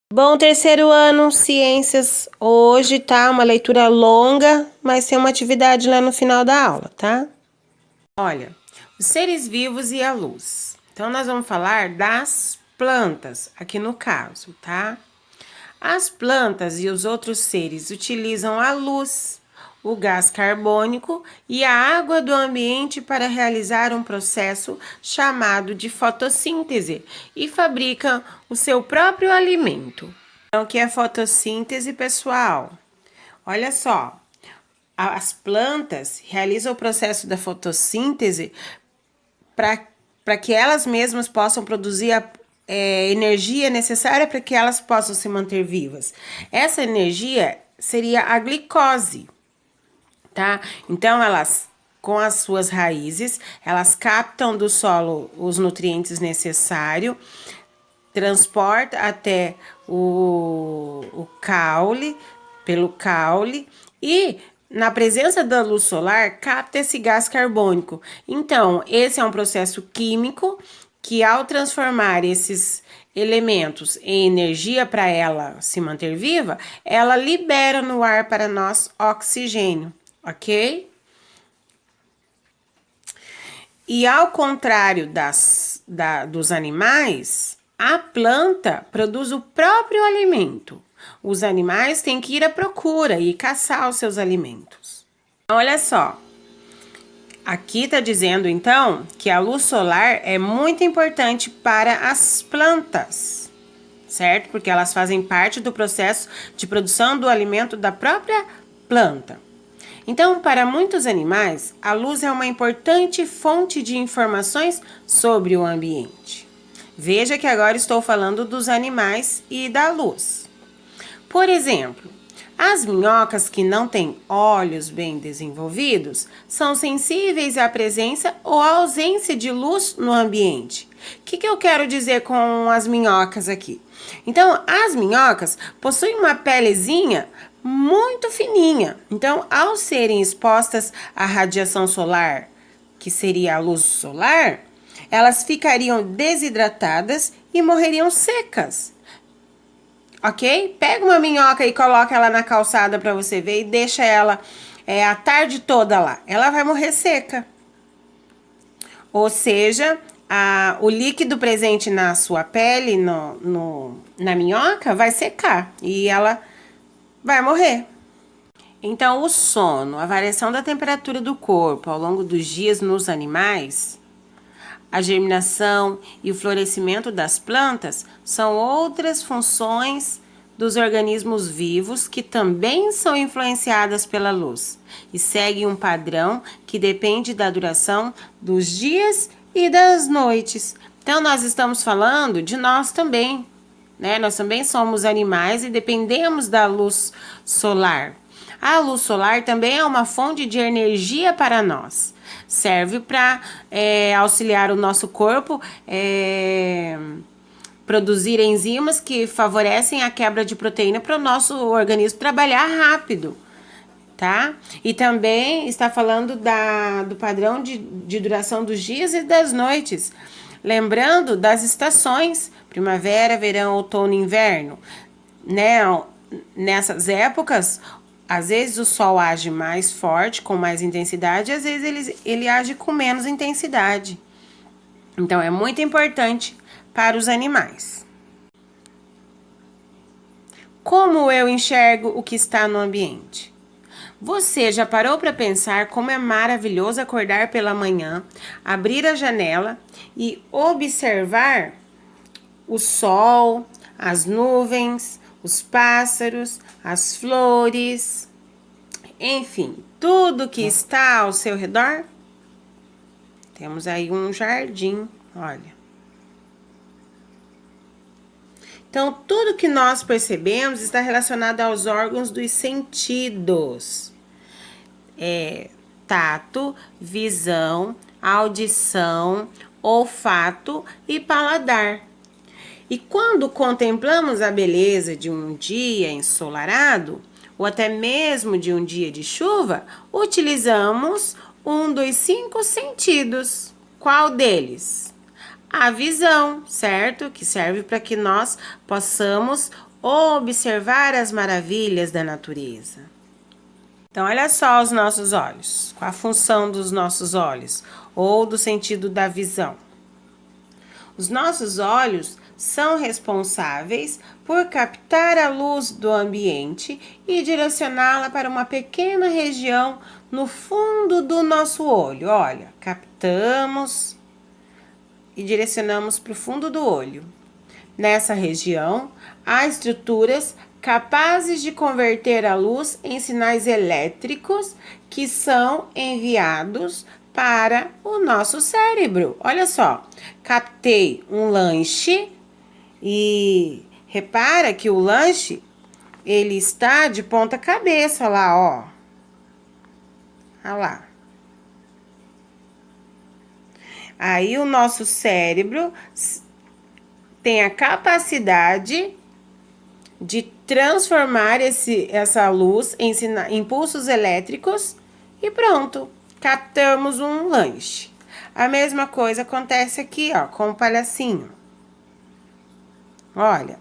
Bom, terceiro ano, ciências. Hoje tá uma leitura longa, mas tem uma atividade lá no final da aula, tá? Olha, os seres vivos e a luz. Então, nós vamos falar das plantas, aqui no caso, tá? As plantas e os outros seres utilizam a luz, o gás carbônico e a água do ambiente para realizar um processo chamado de fotossíntese e fabricam o seu próprio alimento. Então, o que é fotossíntese, pessoal? Olha só, as plantas realizam o processo da fotossíntese para que elas mesmas possam produzir a energia necessária para que elas possam se manter vivas. Essa energia seria a glicose, tá? Então, elas, com as suas raízes, elas captam do solo os nutrientes necessários, transporta até o caule, pelo caule, e na presença da luz solar capta esse gás carbônico. Então, esse é um processo químico que, ao transformar esses elementos em energia para ela se manter viva, ela libera no ar para nós oxigênio, ok? E ao contrário dos animais, a planta produz o próprio alimento. Os animais têm que ir à procura e caçar os seus alimentos. Olha só, aqui está dizendo então que a luz solar é muito importante para as plantas, certo? Porque elas fazem parte do processo de produção do alimento da própria planta. Então, para muitos animais, a luz é uma importante fonte de informações sobre o ambiente. Veja que agora estou falando dos animais e da luz. Por exemplo, as minhocas que não têm olhos bem desenvolvidos são sensíveis à presença ou à ausência de luz no ambiente. O que eu quero dizer com as minhocas aqui? Então, as minhocas possuem uma pelezinha muito fininha. Então, ao serem expostas à radiação solar, que seria a luz solar, elas ficariam desidratadas e morreriam secas. Ok? Pega uma minhoca e coloca ela na calçada para você ver e deixa ela a tarde toda lá. Ela vai morrer seca. Ou seja, o líquido presente na sua pele, na minhoca, vai secar e ela vai morrer. Então, o sono, a variação da temperatura do corpo ao longo dos dias nos animais, a germinação e o florescimento das plantas são outras funções dos organismos vivos que também são influenciadas pela luz e seguem um padrão que depende da duração dos dias e das noites. Então, nós estamos falando de nós também, né? Nós também somos animais e dependemos da luz solar. A luz solar também é uma fonte de energia para nós. Serve para auxiliar o nosso corpo produzir enzimas que favorecem a quebra de proteína para o nosso organismo trabalhar rápido, tá? E também está falando do padrão de duração dos dias e das noites. Lembrando das estações, primavera, verão, outono e inverno, né? Nessas épocas, às vezes o sol age mais forte, com mais intensidade, às vezes ele age com menos intensidade. Então, é muito importante para os animais. Como eu enxergo o que está no ambiente? Você já parou para pensar como é maravilhoso acordar pela manhã, abrir a janela e observar o sol, as nuvens, os pássaros, as flores, enfim, tudo que está ao seu redor? Temos aí um jardim, olha. Então, tudo que nós percebemos está relacionado aos órgãos dos sentidos. Tato, visão, audição, olfato e paladar. E quando contemplamos a beleza de um dia ensolarado, ou até mesmo de um dia de chuva, utilizamos um dos 5 sentidos. Qual deles? a visão, certo? Que serve para que nós possamos observar as maravilhas da natureza. Então, olha só os nossos olhos, qual a função dos nossos olhos, ou do sentido da visão. Os nossos olhos são responsáveis por captar a luz do ambiente e direcioná-la para uma pequena região no fundo do nosso olho. Olha, captamos e direcionamos para o fundo do olho. Nessa região, há estruturas capazes de converter a luz em sinais elétricos que são enviados para o nosso cérebro. Olha só, captei um lanche e repara que o lanche, ele está de ponta cabeça lá, ó. Olha lá. Aí o nosso cérebro tem a capacidade de transformar essa luz em impulsos elétricos e pronto, captamos um lanche. A mesma coisa acontece aqui, ó, com o palhacinho. Olha,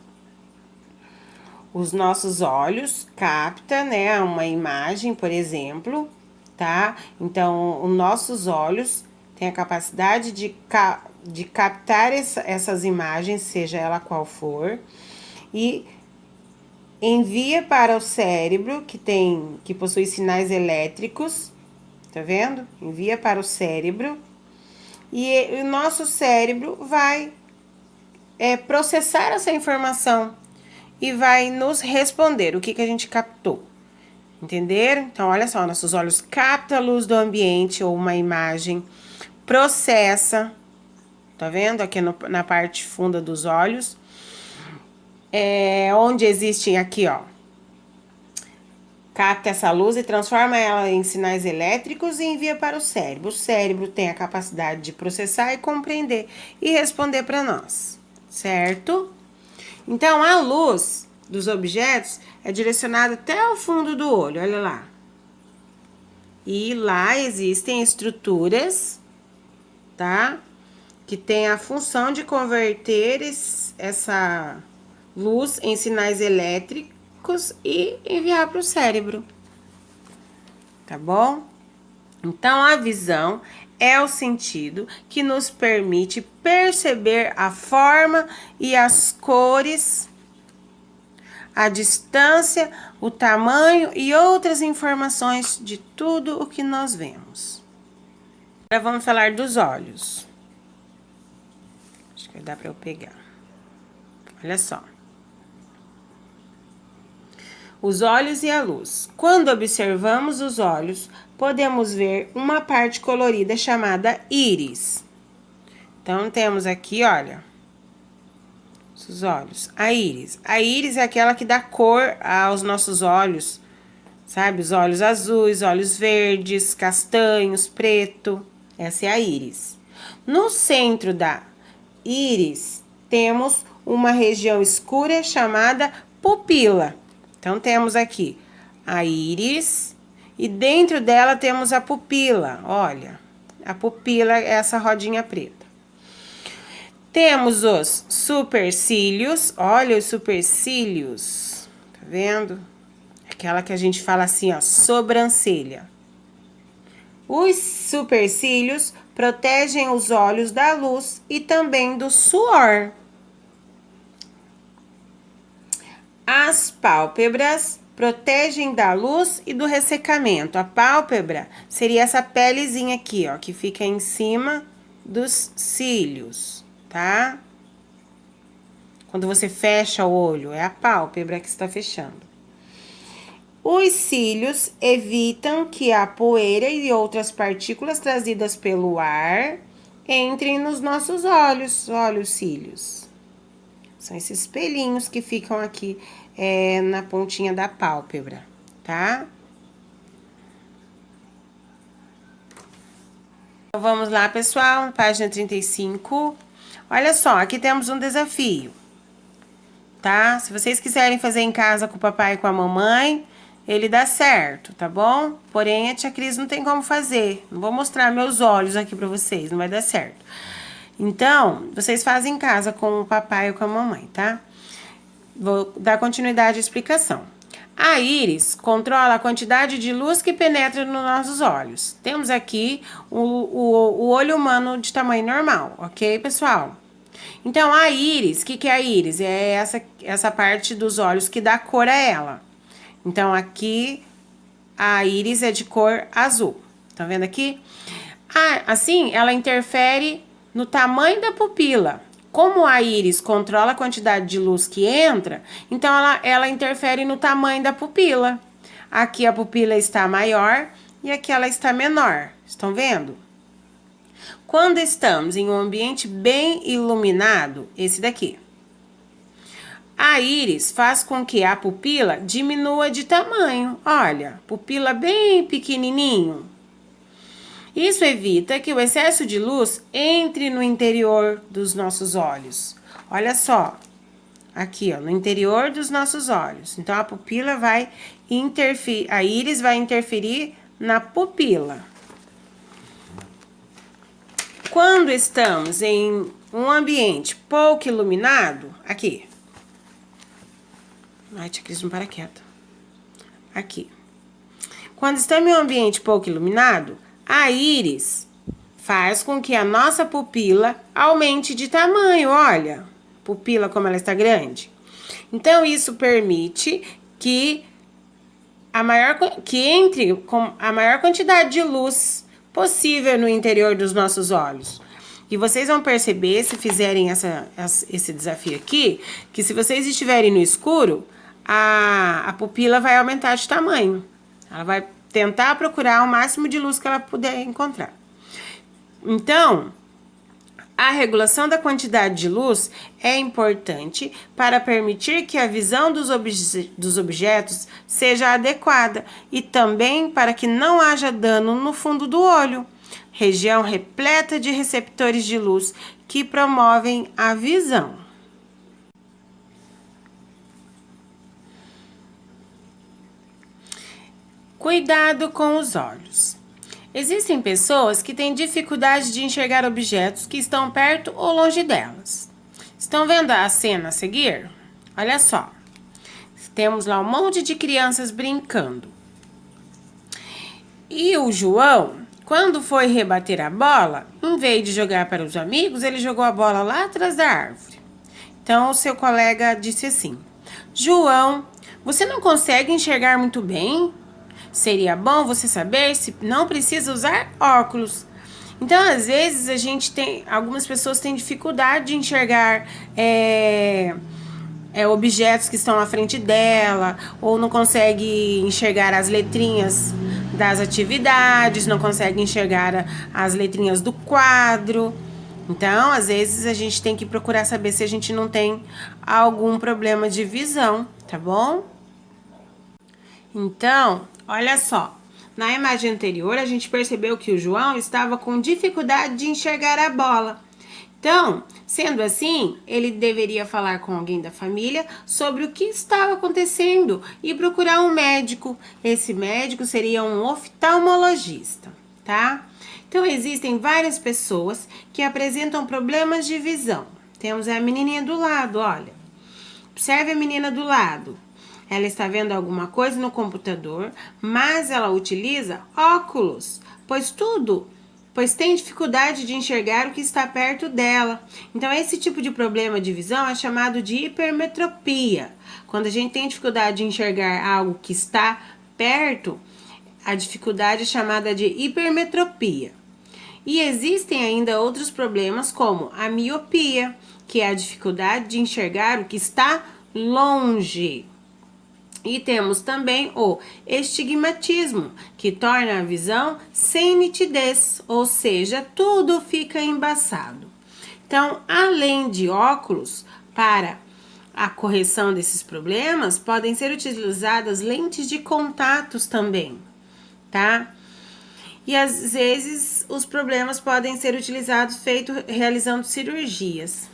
os nossos olhos captam, né, uma imagem, por exemplo, tá? Então, os nossos olhos têm a capacidade de captar essas imagens, seja ela qual for, e envia para o cérebro, que possui sinais elétricos, tá vendo? Envia para o cérebro, e o nosso cérebro vai processar essa informação e vai nos responder o que a gente captou. Entenderam? Então, olha só, nossos olhos captam a luz do ambiente ou uma imagem, processa, tá vendo? Aqui na parte funda dos olhos, onde existem aqui, ó, capta essa luz e transforma ela em sinais elétricos e envia para o cérebro. O cérebro tem a capacidade de processar e compreender e responder para nós, certo? Então, a luz dos objetos é direcionada até o fundo do olho, olha lá. E lá existem estruturas, tá? Que tem a função de converter essa luz em sinais elétricos e enviar para o cérebro. Tá bom? Então, a visão é o sentido que nos permite perceber a forma e as cores, a distância, o tamanho e outras informações de tudo o que nós vemos. Agora vamos falar dos olhos. Acho que dá para eu pegar. Olha só. Os olhos e a luz. Quando observamos os olhos, podemos ver uma parte colorida chamada íris. Então, temos aqui, olha, os olhos, a íris. A íris é aquela que dá cor aos nossos olhos, sabe? Os olhos azuis, olhos verdes, castanhos, preto. Essa é a íris. No centro da íris, temos uma região escura chamada pupila. Então, temos aqui a íris e dentro dela temos a pupila. Olha, a pupila é essa rodinha preta. Temos os supercílios. Olha os supercílios. Tá vendo? Aquela que a gente fala assim, ó, sobrancelha. Os supercílios protegem os olhos da luz e também do suor. As pálpebras protegem da luz e do ressecamento. A pálpebra seria essa pelezinha aqui, ó, que fica em cima dos cílios, tá? Quando você fecha o olho, é a pálpebra que está fechando. Os cílios evitam que a poeira e outras partículas trazidas pelo ar entrem nos nossos olhos. Olha os cílios. São esses pelinhos que ficam aqui na pontinha da pálpebra, tá? Então, vamos lá, pessoal, página 35. Olha só, aqui temos um desafio, tá? Se vocês quiserem fazer em casa com o papai e com a mamãe, ele dá certo, tá bom? Porém, a tia Cris não tem como fazer. Não vou mostrar meus olhos aqui pra vocês, não vai dar certo. Então, vocês fazem em casa com o papai ou com a mamãe, tá? Vou dar continuidade à explicação. A íris controla a quantidade de luz que penetra nos nossos olhos. Temos aqui o olho humano de tamanho normal, ok, pessoal? Então, a íris, o que é a íris? É essa parte dos olhos que dá cor a ela. Então, aqui, a íris é de cor azul. Tá vendo aqui? Assim, ela interfere no tamanho da pupila. Como a íris controla a quantidade de luz que entra, então ela interfere no tamanho da pupila. Aqui a pupila está maior e aqui ela está menor. Estão vendo? Quando estamos em um ambiente bem iluminado, esse daqui, a íris faz com que a pupila diminua de tamanho. Olha, pupila bem pequenininho. Isso evita que o excesso de luz entre no interior dos nossos olhos. Olha só, aqui ó, no interior dos nossos olhos. Então, a pupila vai interferir, a íris vai interferir na pupila. Quando estamos em um ambiente pouco iluminado, aqui. Ai, tia Cris, não para quieto. Aqui. Quando estamos em um ambiente pouco iluminado, a íris faz com que a nossa pupila aumente de tamanho, olha. Pupila como ela está grande. Então, isso permite que entre com a maior quantidade de luz possível no interior dos nossos olhos. E vocês vão perceber, se fizerem esse desafio aqui, que se vocês estiverem no escuro, a pupila vai aumentar de tamanho. Ela vai tentar procurar o máximo de luz que ela puder encontrar. Então, a regulação da quantidade de luz é importante para permitir que a visão dos objetos seja adequada e também para que não haja dano no fundo do olho, região repleta de receptores de luz que promovem a visão. Cuidado com os olhos. Existem pessoas que têm dificuldade de enxergar objetos que estão perto ou longe delas. Estão vendo a cena a seguir? Olha só. Temos lá um monte de crianças brincando. E o João, quando foi rebater a bola, em vez de jogar para os amigos, ele jogou a bola lá atrás da árvore. Então, o seu colega disse assim: João, você não consegue enxergar muito bem? Seria bom você saber se não precisa usar óculos. Então, às vezes, algumas pessoas têm dificuldade de enxergar objetos que estão à frente dela, ou não consegue enxergar as letrinhas das atividades, não consegue enxergar as letrinhas do quadro. Então, às vezes, a gente tem que procurar saber se a gente não tem algum problema de visão, tá bom? Então, olha só, na imagem anterior a gente percebeu que o João estava com dificuldade de enxergar a bola. Então, sendo assim, ele deveria falar com alguém da família sobre o que estava acontecendo e procurar um médico. Esse médico seria um oftalmologista, tá? Então, existem várias pessoas que apresentam problemas de visão. Temos a menininha do lado, olha. Observe a menina do lado. Ela está vendo alguma coisa no computador, mas ela utiliza óculos, pois tem dificuldade de enxergar o que está perto dela. Então, esse tipo de problema de visão é chamado de hipermetropia. Quando a gente tem dificuldade de enxergar algo que está perto, a dificuldade é chamada de hipermetropia. E existem ainda outros problemas, como a miopia, que é a dificuldade de enxergar o que está longe. E temos também o estigmatismo, que torna a visão sem nitidez, ou seja, tudo fica embaçado. Então, além de óculos, para a correção desses problemas, podem ser utilizadas lentes de contatos também, tá? E às vezes os problemas podem ser utilizados realizando cirurgias.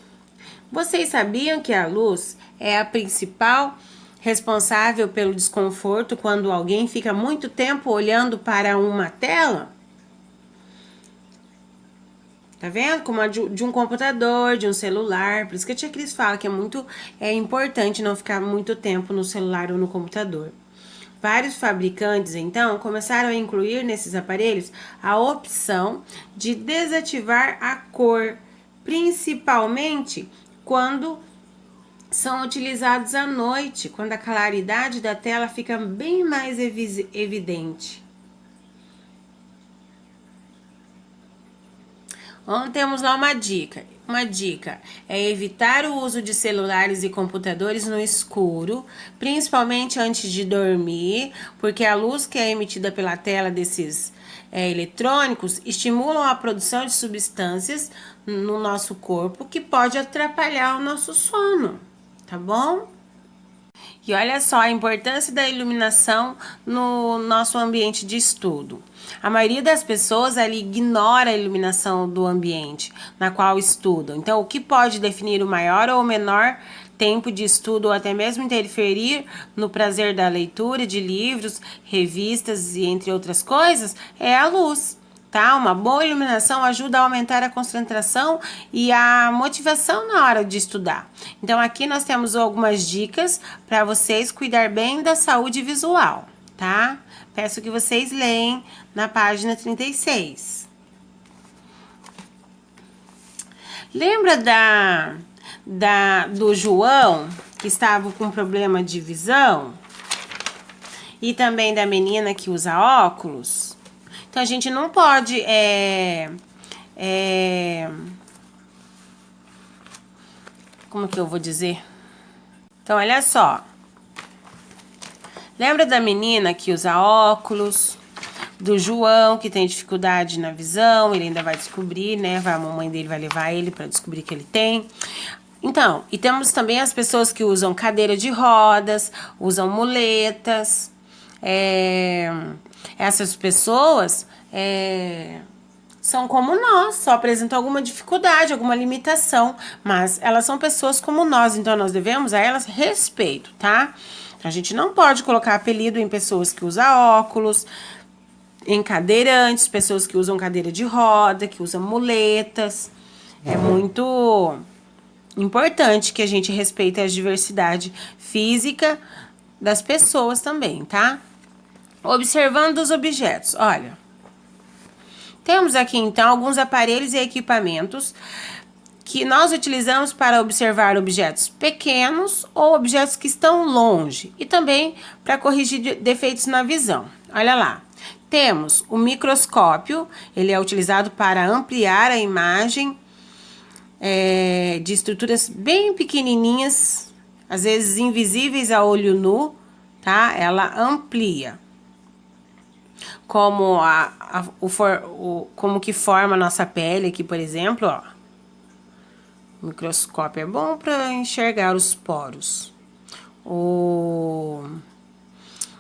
Vocês sabiam que a luz é a principal responsável pelo desconforto quando alguém fica muito tempo olhando para uma tela? Tá vendo? Como a de um computador, de um celular. Por isso que a tia Cris fala que é importante não ficar muito tempo no celular ou no computador. Vários fabricantes, então, começaram a incluir nesses aparelhos a opção de desativar a cor, principalmente quando são utilizados à noite, quando a claridade da tela fica bem mais evidente. Então, temos lá uma dica. Uma dica é evitar o uso de celulares e computadores no escuro, principalmente antes de dormir, porque a luz que é emitida pela tela desses eletrônicos estimulam a produção de substâncias no nosso corpo que pode atrapalhar o nosso sono, tá bom? E olha só a importância da iluminação no nosso ambiente de estudo. A maioria das pessoas ali ignora a iluminação do ambiente na qual estudam. Então, o que pode definir o maior ou menor tempo de estudo ou até mesmo interferir no prazer da leitura de livros, revistas e entre outras coisas é a luz. Tá? Uma boa iluminação ajuda a aumentar a concentração e a motivação na hora de estudar. Então, aqui nós temos algumas dicas para vocês cuidar bem da saúde visual, tá? Peço que vocês leem na página 36. Lembra do João, que estava com problema de visão? E também da menina que usa óculos? Então, a gente não pode como que eu vou dizer? Então, olha só. Lembra da menina que usa óculos? Do João, que tem dificuldade na visão? Ele ainda vai descobrir, né? A mamãe dele vai levar ele para descobrir que ele tem. Então, e temos também as pessoas que usam cadeira de rodas, usam muletas. Essas pessoas são como nós, só apresentam alguma dificuldade, alguma limitação, mas elas são pessoas como nós, então nós devemos a elas respeito, tá? A gente não pode colocar apelido em pessoas que usam óculos, em cadeirantes, pessoas que usam cadeira de roda, que usam muletas. É muito importante que a gente respeite a diversidade física das pessoas também, tá? Observando os objetos, olha. Temos aqui, então, alguns aparelhos e equipamentos que nós utilizamos para observar objetos pequenos ou objetos que estão longe e também para corrigir defeitos na visão. Olha lá. Temos o microscópio, ele é utilizado para ampliar a imagem de estruturas bem pequenininhas, às vezes invisíveis a olho nu, tá? Ela amplia. Como como que forma a nossa pele aqui, por exemplo, ó. O microscópio é bom para enxergar os poros,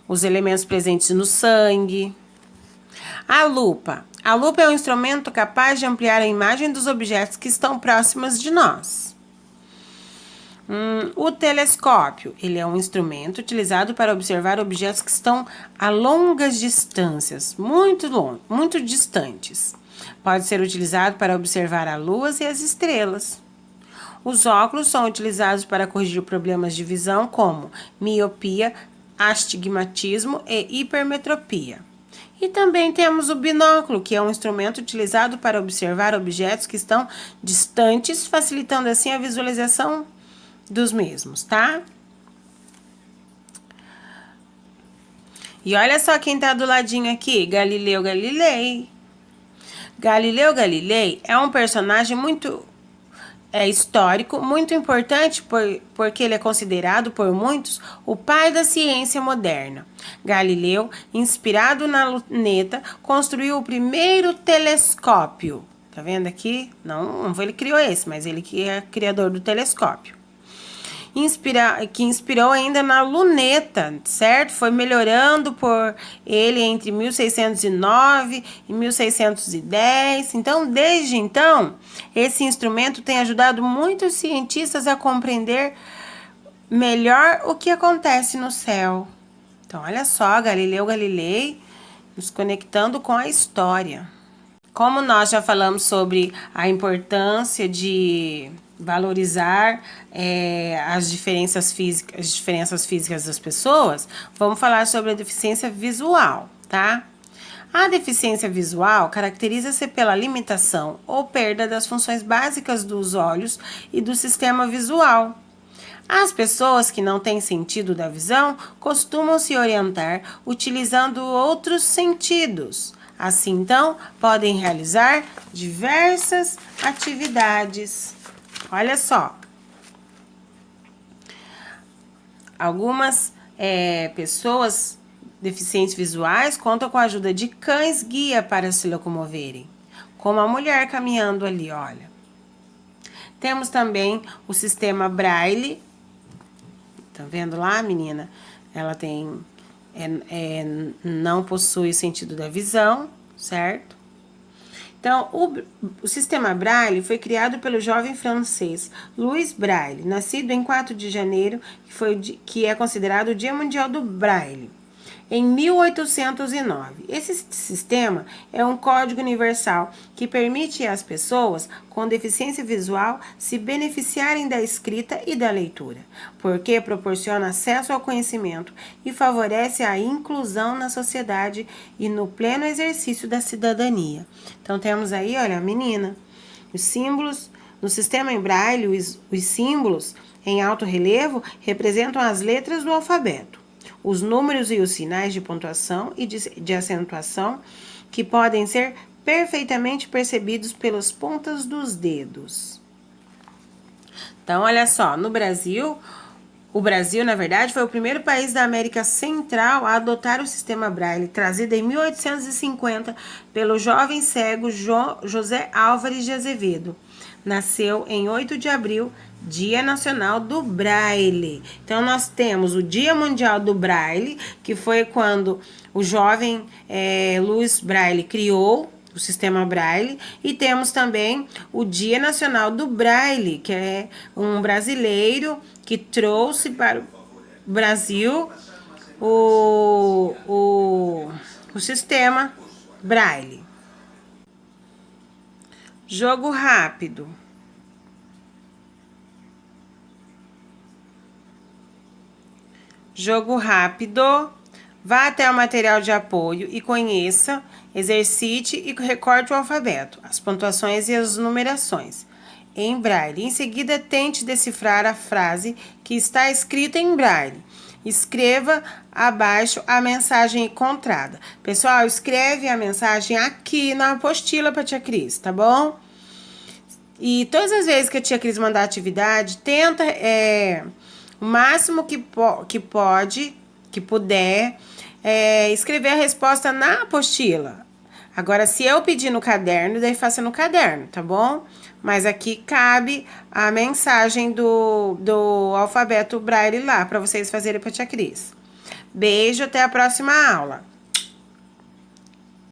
os elementos presentes no sangue. A lupa. A lupa é um instrumento capaz de ampliar a imagem dos objetos que estão próximos de nós. O telescópio, ele é um instrumento utilizado para observar objetos que estão a longas distâncias, muito distantes. Pode ser utilizado para observar a lua e as estrelas. Os óculos são utilizados para corrigir problemas de visão como miopia, astigmatismo e hipermetropia. E também temos o binóculo, que é um instrumento utilizado para observar objetos que estão distantes, facilitando assim a visualização dos mesmos, tá? E olha só quem tá do ladinho aqui, Galileu Galilei. Galileu Galilei é um personagem muito histórico, muito importante porque ele é considerado por muitos o pai da ciência moderna. Galileu, inspirado na luneta, construiu o primeiro telescópio. Tá vendo aqui? Não foi ele que criou esse, mas ele que é criador do telescópio. Que inspirou ainda na luneta, certo? Foi melhorando por ele entre 1609 e 1610. Então, desde então, esse instrumento tem ajudado muitos cientistas a compreender melhor o que acontece no céu. Então, olha só, Galileu Galilei nos conectando com a história. Como nós já falamos sobre a importância de valorizar as diferenças físicas das pessoas, vamos falar sobre a deficiência visual, tá? A deficiência visual caracteriza-se pela limitação ou perda das funções básicas dos olhos e do sistema visual. As pessoas que não têm sentido da visão costumam se orientar utilizando outros sentidos. Assim, então, podem realizar diversas atividades. Olha só. Algumas pessoas deficientes visuais contam com a ajuda de cães-guia para se locomoverem, como a mulher caminhando ali, olha. Temos também o sistema Braille. Tá vendo lá, menina? Ela tem não possui o sentido da visão, certo? Então, o sistema Braille foi criado pelo jovem francês Louis Braille, nascido em 4 de janeiro, que é considerado o Dia Mundial do Braille, em 1809. Esse sistema é um código universal que permite às pessoas com deficiência visual se beneficiarem da escrita e da leitura, porque proporciona acesso ao conhecimento e favorece a inclusão na sociedade e no pleno exercício da cidadania. Então temos aí, olha, a menina, os símbolos no sistema em Braille, os símbolos em alto relevo representam as letras do alfabeto. Os números e os sinais de pontuação e de acentuação que podem ser perfeitamente percebidos pelas pontas dos dedos. Então, olha só, no Brasil, o Brasil, na verdade, foi o primeiro país da América Central a adotar o sistema Braille, trazido em 1850 pelo jovem cego José Álvares de Azevedo. Nasceu em 8 de abril, Dia Nacional do Braille. Então, nós temos o Dia Mundial do Braille, que foi quando o jovem Louis Braille criou o sistema Braille, e temos também o Dia Nacional do Braille, que é um brasileiro que trouxe para o Brasil o sistema Braille. Jogo rápido. Jogo rápido. Vá até o material de apoio e conheça, exercite e recorde o alfabeto, as pontuações e as numerações em Braille. Em seguida, tente decifrar a frase que está escrita em Braille. Escreva abaixo a mensagem encontrada. Pessoal, escreve a mensagem aqui na apostila para a tia Cris, tá bom? E todas as vezes que a tia Cris mandar atividade, tenta o máximo que puder, escrever a resposta na apostila. Agora, se eu pedir no caderno, daí faça no caderno, tá bom? Mas aqui cabe a mensagem do alfabeto Braille lá, para vocês fazerem para a tia Cris. Beijo, até a próxima aula.